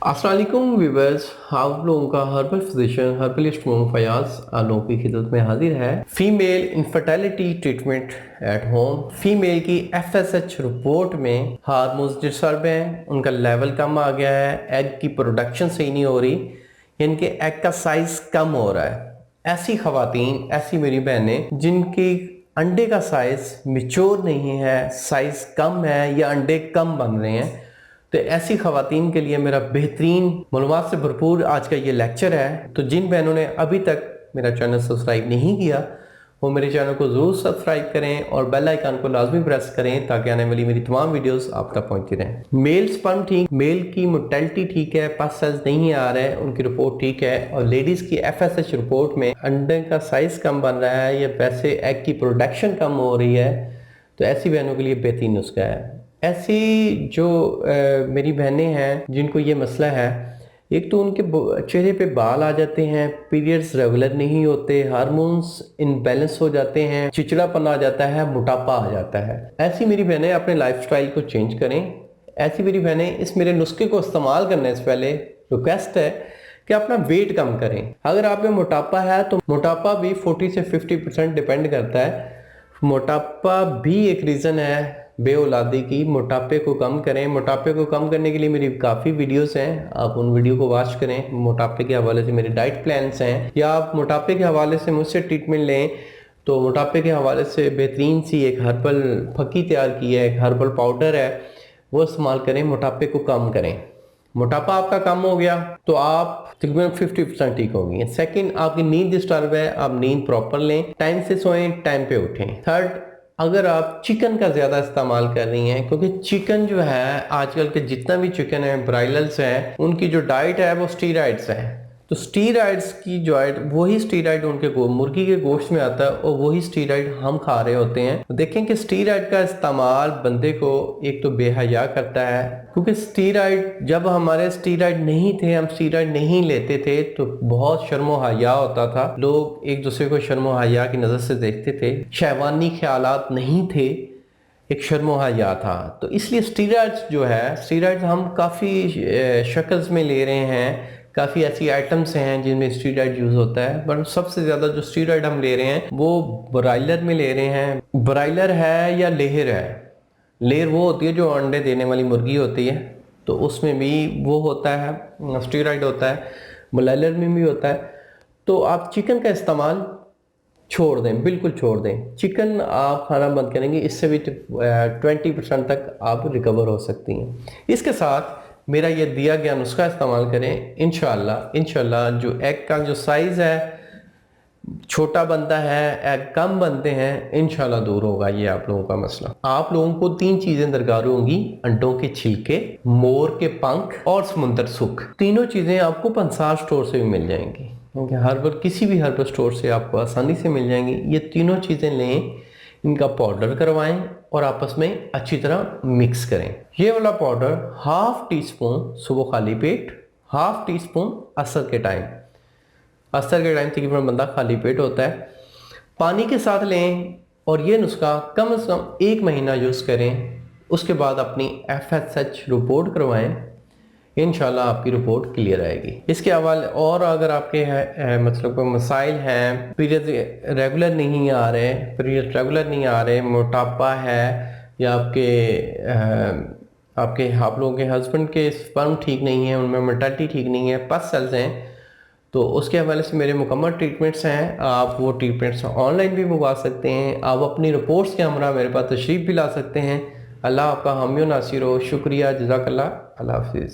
अस्सलाम वालेकुम व्यूअर्स, आप लोगों का herbal physician herbalist Mohammad Fayaz आप लोगों की खिदमत में हाजिर है। Female infertility treatment at home. Female की FSH रिपोर्ट में हार्मोन्स डिस्टर्ब हैं, उनका लेवल कम आ गया है, एग की प्रोडक्शन सही नहीं हो रही, इनके एग का साइज कम हो रहा है। ऐसी खवातीन, ऐसी मेरी बहनें जिनकी अंडे का साइज मिच्योर नहीं है, साइज कम है या अंडे कम बन रहे हैं, तो ऐसी खवातीन के लिए मेरा बेहतरीन मालूमात से भरपूर आज का ये लेक्चर है। तो जिन बहनों ने अभी तक मेरा चैनल सब्सक्राइब नहीं किया वो मेरे चैनल को ज़रूर सब्सक्राइब करें और बेल आइकन को लाजमी प्रेस करें ताकि आने वाली मेरी तमाम वीडियोस आप तक पहुंचती रहें। मेल स्पर्म ठीक, मेल की मोर्टेलिटी ठीक है, पस सेल्स नहीं आ रहे हैं, उनकी रिपोर्ट ठीक है। और लेडीज़ की FSH रिपोर्ट में अंडे का साइज़ कम बन रहा है या वैसे एग की प्रोडक्शन कम हो रही है, तो ऐसी बहनों के लिए बेहतरीन नुस्खा है। ऐसी जो मेरी बहनें हैं जिनको ये मसला है, एक तो उनके चेहरे पे बाल आ जाते हैं, पीरियड्स रेगुलर नहीं होते, हार्मोन्स इनबैलेंस हो जाते हैं, चिड़चिड़ापन आ जाता है, मोटापा आ जाता है। ऐसी मेरी बहनें अपने लाइफस्टाइल को चेंज करें। ऐसी मेरी बहनें इस मेरे नुस्खे को इस्तेमाल करने से पहले रिक्वेस्ट है कि अपना वेट कम करें। अगर आप में मोटापा है तो मोटापा भी 40 से 50% डिपेंड करता है। मोटापा भी एक रीज़न है बेऔलादी की। मोटापे को कम करें। मोटापे को कम करने के लिए मेरी काफ़ी वीडियोस हैं, आप उन वीडियो को वॉच करें। मोटापे के हवाले से मेरे डाइट प्लान्स हैं, या आप मोटापे के हवाले से मुझसे ट्रीटमेंट लें तो मोटापे के हवाले से बेहतरीन सी एक हर्बल फकी तैयार की है, एक हर्बल पाउडर है, वो इस्तेमाल करें, मोटापे को कम करें। मोटापा आपका कम हो गया तो आप तकरीबन 50% ठीक हो गई। सेकंड, आपकी नींद डिस्टर्ब है, आप नींद प्रॉपर लें, टाइम से सोएं, टाइम पे उठें। थर्ड, अगर आप चिकन का ज़्यादा इस्तेमाल कर रही हैं, क्योंकि चिकन जो है आजकल के जितना भी चिकन है, ब्रायलर्स हैं, उनकी जो डाइट है वो स्टीरॉइड्स है। तो स्टीरॉइड्स की जो वही स्टीरॉइड उनके मुर्गी के गोश्त में आता है और वही स्टीरॉइड हम खा रहे होते हैं। तो देखें कि स्टीरॉइड का इस्तेमाल बंदे को एक तो बेहया करता है, क्योंकि स्टीरॉइड जब हमारे स्टीरॉइड नहीं थे, हम स्टीरॉइड नहीं लेते थे तो बहुत शर्मो हया होता था। लोग एक दूसरे को शर्मो हया की नज़र से देखते थे, शहवानी ख्यालात नहीं थे, एक शर्मो हया था। तो इसलिए स्टीरॉइड्स जो है, स्टीरॉइड्स हम काफ़ी शक्ल्स में ले रहे हैं, काफ़ी ऐसी आइटम्स हैं जिनमें स्टीरॉइड यूज़ होता है, पर सबसे ज़्यादा जो स्टीरॉइड हम ले रहे हैं वो ब्रायलर में ले रहे हैं। ब्रायलर है या लेहर है, लेयर वो होती है जो अंडे देने वाली मुर्गी होती है, तो उसमें भी वो होता है, स्टीरॉइड होता है, ब्रायलर में भी होता है। तो आप चिकन का इस्तेमाल छोड़ दें, बिल्कुल छोड़ दें। चिकन आप खाना बंद करेंगे, इससे भी 20% तक आप रिकवर हो सकती हैं। इसके साथ मेरा ये दिया गया नुस्खा इस्तेमाल करें, इंशाल्लाह जो एग का जो साइज़ है छोटा बनता है, एग कम बनते हैं, इंशाल्लाह दूर होगा ये आप लोगों का मसला। आप लोगों को 3 चीज़ें दरकार होंगी: अंडों के छिलके, मोर के पंख और समुंदर सुख। तीनों चीज़ें आपको पंसार स्टोर से भी मिल जाएंगी, क्योंकि हर्बल किसी भी हर्बल स्टोर से आपको आसानी से मिल जाएंगी। ये तीनों चीज़ें लें, इनका पाउडर करवाएं और आपस में अच्छी तरह मिक्स करें। ये वाला पाउडर 1/2 टीस्पून सुबह खाली पेट, 1/2 टीस्पून असर के टाइम तकरीबन बंदा खाली पेट होता है, पानी के साथ लें और ये नुस्खा कम से कम 1 महीना यूज़ करें। उसके बाद अपनी FSH रिपोर्ट करवाएं, इंशाल्लाह आपकी रिपोर्ट क्लियर आएगी। इसके हवाले और अगर आपके मतलब कोई मसाइल हैं, पीरियड रेगुलर नहीं आ रहे, मोटापा है, या आप लोगों के हस्बैंड के स्पर्म ठीक नहीं है, उनमें मोर्टेलिटी ठीक नहीं है, पस सेल्स हैं, तो उसके हवाले से मेरे मुकम्मल ट्रीटमेंट्स हैं। आप वो ट्रीटमेंट्स ऑनलाइन भी मंगवा सकते हैं, आप अपनी रिपोर्ट्स के हमरा मेरे पास तशरीफ़ भी ला सकते हैं। अल्लाह आपका हामी नासिर हो। शुक्रिया, जज़ाकल्लाह, अल्लाह हाफिज़।